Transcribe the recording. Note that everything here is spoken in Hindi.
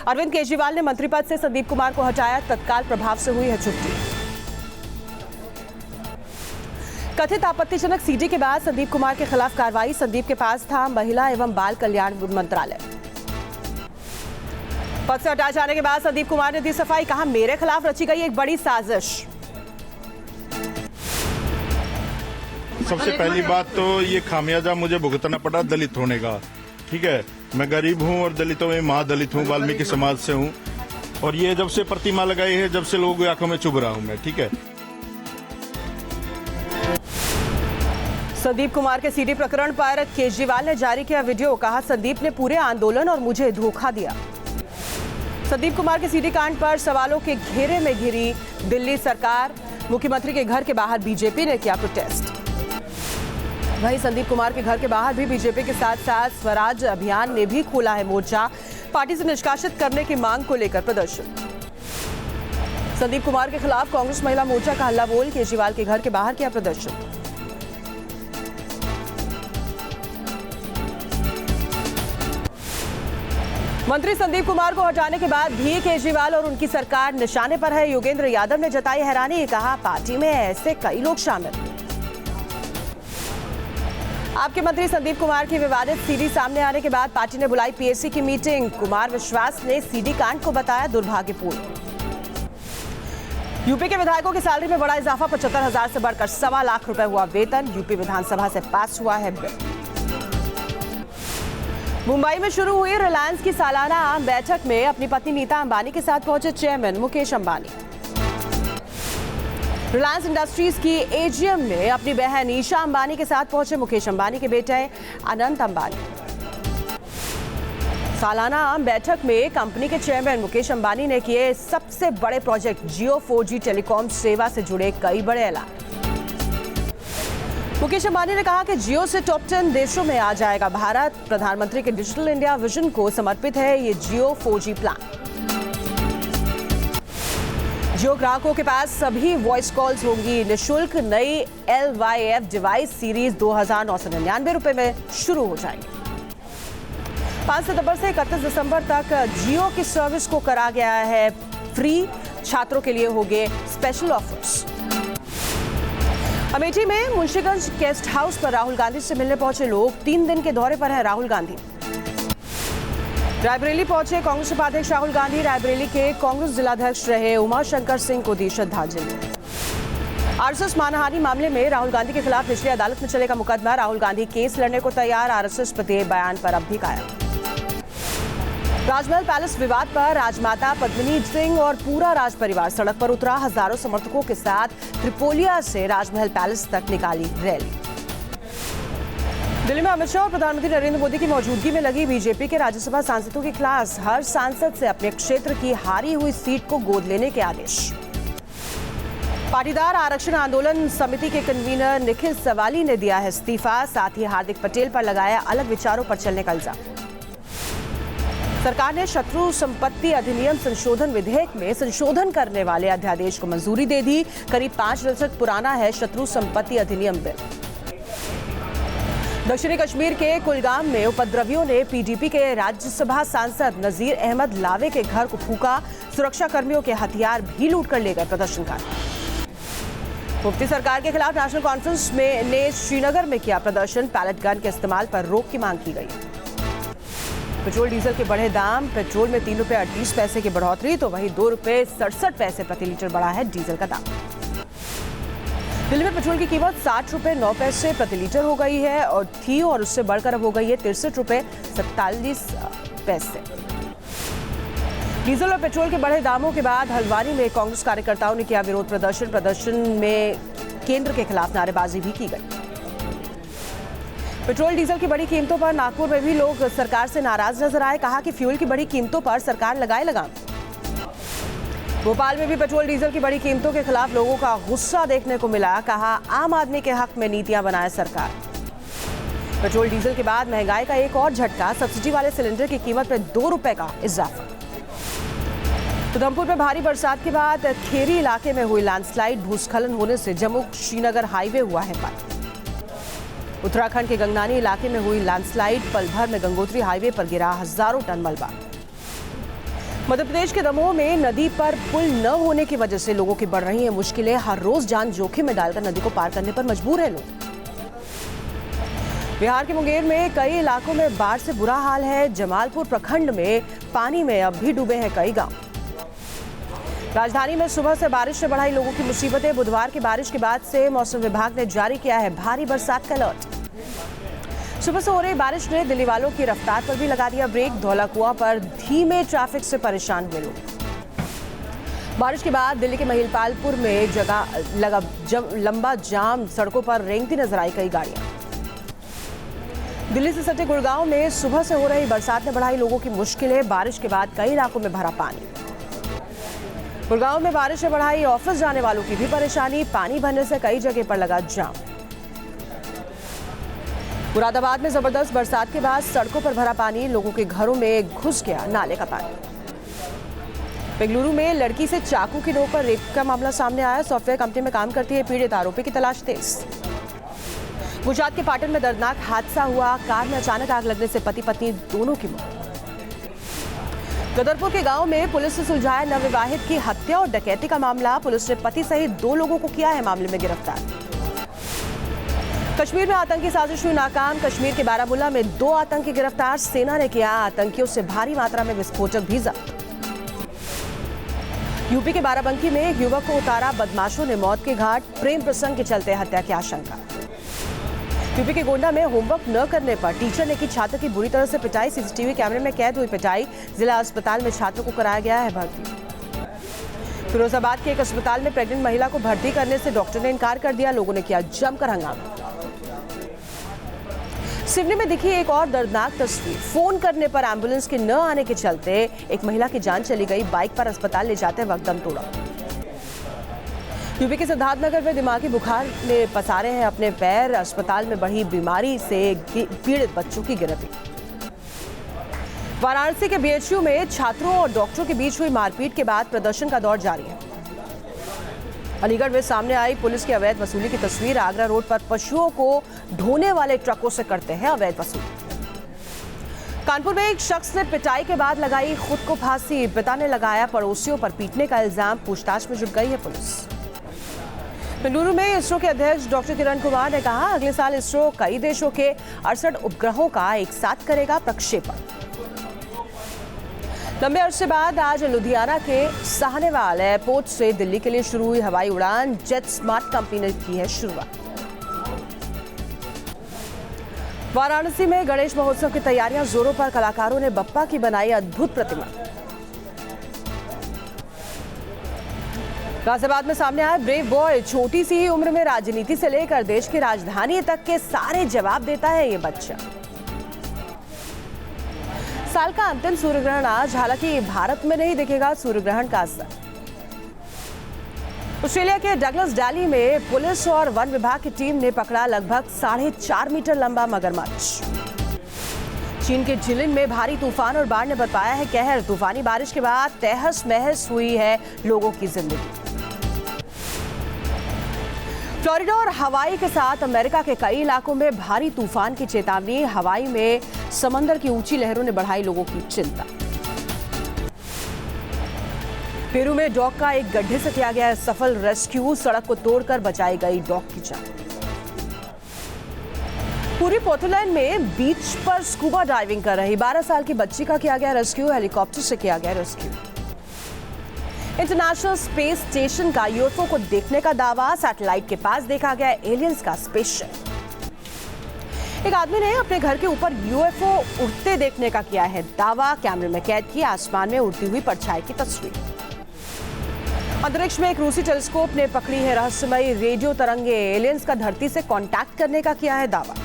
अरविंद केजरीवाल ने मंत्री पद से संदीप कुमार को हटाया, तत्काल प्रभाव से हुई है छुट्टी। कथित आपत्तिजनक सीडी के बाद संदीप कुमार के खिलाफ कार्रवाई। संदीप के पास था महिला एवं बाल कल्याण मंत्रालय। पद से हटाए जाने के बाद संदीप कुमार ने दी सफाई, कहा मेरे खिलाफ रची गई एक बड़ी साजिश। सबसे पहली बात तो ये खामियाजा मुझे भुगतना पड़ा दलित होने का। ठीक है, मैं गरीब हूँ और दलितों में महादलित हूँ, वाल्मीकि समाज से हूँ, और ये जब से प्रतिमा लगाई है जब से लोगों की आंखों में चुभ रहा हूँ मैं। ठीक है। संदीप कुमार के सीडी प्रकरण पर केजरीवाल ने जारी किया वीडियो, कहा संदीप ने पूरे आंदोलन और मुझे धोखा दिया। संदीप कुमार के सीडी कांड पर सवालों के घेरे में घिरी दिल्ली सरकार। मुख्यमंत्री के घर के बाहर बीजेपी ने किया प्रोटेस्ट। वहीं संदीप कुमार के घर के बाहर भी बीजेपी के साथ साथ स्वराज अभियान ने भी खोला है मोर्चा। पार्टी से निष्कासित करने की मांग को लेकर प्रदर्शन। संदीप कुमार के खिलाफ कांग्रेस महिला मोर्चा का हल्ला बोल केजरीवाल के घर के बाहर किया प्रदर्शन। मंत्री संदीप कुमार को हटाने के बाद भी केजरीवाल और उनकी सरकार निशाने पर है। योगेंद्र यादव ने जताई हैरानी, कहा पार्टी में ऐसे कई लोग शामिल। आपके मंत्री संदीप कुमार की विवादित सीडी सामने आने के बाद पार्टी ने बुलाई पीएसी की मीटिंग। कुमार विश्वास ने सीडी कांड को बताया दुर्भाग्यपूर्ण। यूपी के विधायकों की सैलरी में बड़ा इजाफा, 75,000 से बढ़कर 1.25 लाख रुपए हुआ वेतन। यूपी विधानसभा से पास हुआ है बिल। मुंबई में शुरू हुई रिलायंस की सालाना बैठक में अपनी पत्नी नीता अंबानी के साथ पहुंचे चेयरमैन मुकेश अंबानी। रिलायंस इंडस्ट्रीज की एजीएम में अपनी बहन ईशा अंबानी के साथ पहुंचे मुकेश अंबानी के बेटे अनंत अंबानी। सालाना बैठक में कंपनी के चेयरमैन मुकेश अंबानी ने किए सबसे बड़े प्रोजेक्ट जियो 4G टेलीकॉम सेवा से जुड़े कई बड़े ऐलान। मुकेश अंबानी ने कहा कि जियो से टॉप 10 देशों में आ जाएगा भारत। प्रधानमंत्री के डिजिटल इंडिया विजन को समर्पित है ये जियो 4G प्लान। जियो ग्राहकों के पास सभी वॉइस कॉल्स होंगी निःशुल्क। नई LYF डिवाइस सीरीज 2,999 रुपए में शुरू हो जाएगी। 5 सितंबर से 31 दिसंबर तक जियो की सर्विस को करा गया है फ्री। छात्रों के लिए होंगे स्पेशल ऑफर्स। अमेठी में मुंशीगंज गेस्ट हाउस पर राहुल गांधी से मिलने पहुंचे लोग। 3 दिन के दौरे पर है राहुल गांधी। रायबरेली पहुंचे कांग्रेस उपाध्यक्ष राहुल गांधी। रायबरेली के कांग्रेस जिलाध्यक्ष रहे उमाशंकर सिंह को दी श्रद्धांजलि। आरएसएस मानहानि मामले में राहुल गांधी के खिलाफ निचली अदालत में चलेगा मुकदमा। राहुल गांधी केस लड़ने को तैयार। आरएसएस पर दिए बयान पर अब भी कायम। राजमहल पैलेस विवाद पर राजमाता पद्मिनी सिंह और पूरा राज परिवार सड़क पर उतरा। हजारों समर्थकों के साथ त्रिपोलिया से राजमहल पैलेस तक निकाली रैली। दिल्ली में अमित शाह और प्रधानमंत्री नरेंद्र मोदी की मौजूदगी में लगी बीजेपी के राज्यसभा सांसदों की क्लास। हर सांसद से अपने क्षेत्र की हारी हुई सीट को गोद लेने के आदेश। पाटीदार आरक्षण आंदोलन समिति के कन्वीनर निखिल सवाली ने दिया है इस्तीफा। साथ ही हार्दिक पटेल पर लगाया अलग विचारों पर चलने का इल्जाम। सरकार ने शत्रु संपत्ति अधिनियम संशोधन विधेयक में संशोधन करने वाले अध्यादेश को मंजूरी दे दी। करीब 5 दशक पुराना है शत्रु संपत्ति अधिनियम बिल। दक्षिणी कश्मीर के कुलगाम में उपद्रवियों ने पीडीपी के राज्यसभा सांसद नजीर अहमद लावे के घर को फूका। सुरक्षा कर्मियों के हथियार भी लूट कर ले गए प्रदर्शनकारी। मुफ्ती सरकार के खिलाफ नेशनल कॉन्फ्रेंस ने श्रीनगर में किया प्रदर्शन। पैलेट गन के इस्तेमाल पर रोक की मांग की गई। पेट्रोल डीजल के बढ़े दाम। पेट्रोल में 3 रुपए 38 पैसे की बढ़ोतरी, तो वहीं 2 रुपए 67 पैसे प्रति लीटर बढ़ा है डीजल का दाम। दिल्ली में पेट्रोल की कीमत 60 रुपए 9 पैसे प्रति लीटर हो गई है और उससे बढ़कर अब हो गई है 63 रुपए 47 पैसे। डीजल और पेट्रोल के बढ़े दामों के बाद हल्द्वानी में कांग्रेस कार्यकर्ताओं ने किया विरोध प्रदर्शन। प्रदर्शन में केंद्र के खिलाफ नारेबाजी भी की गई। पेट्रोल डीजल की बड़ी कीमतों पर नागपुर में भी लोग सरकार से नाराज नजर आए। कहा कि फ्यूल की बड़ी कीमतों पर सरकार लगाए लगाम। भोपाल में भी पेट्रोल डीजल की बड़ी कीमतों के खिलाफ लोगों का गुस्सा देखने को मिला। कहा आम आदमी के हक में नीतियां बनाए सरकार। पेट्रोल डीजल के बाद महंगाई का एक और झटका। सब्सिडी वाले सिलेंडर की कीमत में 2 रुपए का इजाफा। उधमपुर में भारी बरसात के बाद खेरी इलाके में हुई लैंडस्लाइड। भूस्खलन होने से जम्मू श्रीनगर हाईवे हुआ है बंद। उत्तराखंड के गंगनानी इलाके में हुई लैंडस्लाइड। पल भर में गंगोत्री हाईवे पर गिरा हजारों टन मलबा। मध्य प्रदेश के दमोह में नदी पर पुल न होने की वजह से लोगों की बढ़ रही हैं मुश्किलें। हर रोज जान जोखिम में डालकर नदी को पार करने पर मजबूर है लोग। बिहार के मुंगेर में कई इलाकों में बाढ़ से बुरा हाल है। जमालपुर प्रखंड में पानी में अब भी डूबे हैं कई गांव। राजधानी में सुबह से बारिश ने बढ़ाई लोगों की मुसीबतें। बुधवार की बारिश के बाद से मौसम विभाग ने जारी किया है भारी बरसात का अलर्ट। सुबह से हो रही बारिश ने दिल्ली वालों की रफ्तार पर भी लगा दिया ब्रेक। धौलाकुआं पर धीमे ट्रैफिक से परेशान हुए लोग। बारिश के बाद दिल्ली के महिलपालपुर में जगह लगा लंबा जाम। सड़कों पर रेंगती नजर आई कई गाड़ियां। दिल्ली से सटे गुड़गांव में सुबह से हो रही बरसात ने बढ़ाई लोगों की मुश्किलें। बारिश के बाद कई इलाकों में भरा पानी। गुड़गांव में बारिश ने बढ़ाई ऑफिस जाने वालों की भी परेशानी। पानी भरने से कई जगह पर लगा जाम। मुरादाबाद में जबरदस्त बरसात के बाद सड़कों पर भरा पानी। लोगों के घरों में घुस गया नाले का पानी। बेंगलुरु में लड़की से चाकू की नोक पर रेप का मामला सामने आया। सॉफ्टवेयर कंपनी में काम करती है पीड़ित। आरोपी की तलाश तेज। गुजरात के पाटन में दर्दनाक हादसा हुआ। कार में अचानक आग लगने से पति पत्नी दोनों की मौत। गदरपुर के गांव में पुलिस ने सुलझाया नवविवाहित की हत्या और डकैती का मामला। पुलिस ने पति सहित 2 लोगों को किया है मामले में गिरफ्तार। कश्मीर में आतंकी साजिश हुई नाकाम। कश्मीर के बारामूला में 2 आतंकी गिरफ्तार। सेना ने किया आतंकियों से भारी मात्रा में विस्फोटक भी जब्त। यूपी के बाराबंकी में एक युवक को उतारा बदमाशों ने मौत के घाट। प्रेम प्रसंग के चलते हत्या की आशंका। यूपी के गोंडा में होमवर्क न करने पर टीचर ने की छात्र की बुरी तरह से पिटाई। सीसीटीवी कैमरे में कैद हुई पिटाई। जिला अस्पताल में छात्र को कराया गया है भर्ती। फिरोजाबाद के एक अस्पताल में प्रेग्नेंट महिला को भर्ती करने से डॉक्टर ने इनकार कर दिया। लोगों ने किया जमकर हंगामा। सिवनी में दिखी एक और दर्दनाक तस्वीर। फोन करने पर एम्बुलेंस के न आने के चलते एक महिला की जान चली गई। बाइक पर अस्पताल ले जाते वक्त दम तोड़ा। यूपी के सिद्धार्थनगर में दिमागी बुखार ने पसारे हैं अपने पैर। अस्पताल में बढ़ी बीमारी से पीड़ित बच्चों की गिरफ्तारी। वाराणसी के बीएचयू में छात्रों और डॉक्टरों के बीच हुई मारपीट के बाद प्रदर्शन का दौर जारी है। अलीगढ़ में सामने आई पुलिस की अवैध वसूली की तस्वीर। आगरा रोड पर पशुओं को ढोने वाले ट्रकों से करते हैं अवैध वसूली। कानपुर में एक शख्स ने पिटाई के बाद लगाई खुद को फांसी। पिता ने लगाया पड़ोसियों पर पीटने का इल्जाम। पूछताछ में जुट गई है पुलिस। बेंगलुरु में इसरो के अध्यक्ष डॉक्टर किरण कुमार ने कहा अगले साल इसरो कई देशों के 68 उपग्रहों का एक साथ करेगा प्रक्षेपण। लंबे अरसे बाद आज लुधियाना के साहनेवाल एयरपोर्ट से दिल्ली के लिए शुरू हुई हवाई उड़ान। जेट स्मार्ट कंपनी ने की है शुरुआत। वाराणसी में गणेश महोत्सव की तैयारियां जोरों पर। कलाकारों ने बप्पा की बनाई अद्भुत प्रतिमा। गाजियाबाद में सामने आया ब्रेव बॉय। छोटी सी ही उम्र में राजनीति से लेकर देश की राजधानी तक के सारे जवाब देता है ये बच्चा। साल का अंतिम सूर्य ग्रहण आज। हालांकि भारत में नहीं दिखेगा सूर्य ग्रहण का असर। ऑस्ट्रेलिया के डगलस वैली में पुलिस और वन विभाग की टीम ने पकड़ा लगभग 4.5 मीटर लंबा मगरमच्छ। चीन के जिलिन में भारी तूफान और बाढ़ ने बरपाया है कहर। तूफानी बारिश के बाद तहस महस हुई है लोगों की जिंदगी। फ्लोरिडा और हवाई के साथ अमेरिका के कई इलाकों में भारी तूफान की चेतावनी। हवाई में समंदर की ऊंची लहरों ने बढ़ाई लोगों की चिंता। पेरू में डॉग का एक गड्ढे से किया गया सफल रेस्क्यू। सड़क को तोड़कर बचाई गई डॉग की जान। पूरी पोर्टलैंड में बीच पर स्कूबा डाइविंग कर रही 12 साल की बच्ची का किया गया रेस्क्यू। हेलीकॉप्टर से किया गया रेस्क्यू। इंटरनेशनल स्पेस स्टेशन का यूएफओ को देखने का दावा। सैटेलाइट के पास देखा गया एलियंस का स्पेसशिप। एक आदमी ने अपने घर के ऊपर यूएफओ उड़ते देखने का किया है दावा। कैमरे में कैद की आसमान में उड़ती हुई परछाई की तस्वीर। अंतरिक्ष में एक रूसी टेलीस्कोप ने पकड़ी है रहस्यमयी रेडियो तरंगे। एलियंस का धरती से कांटेक्ट करने का किया है दावा।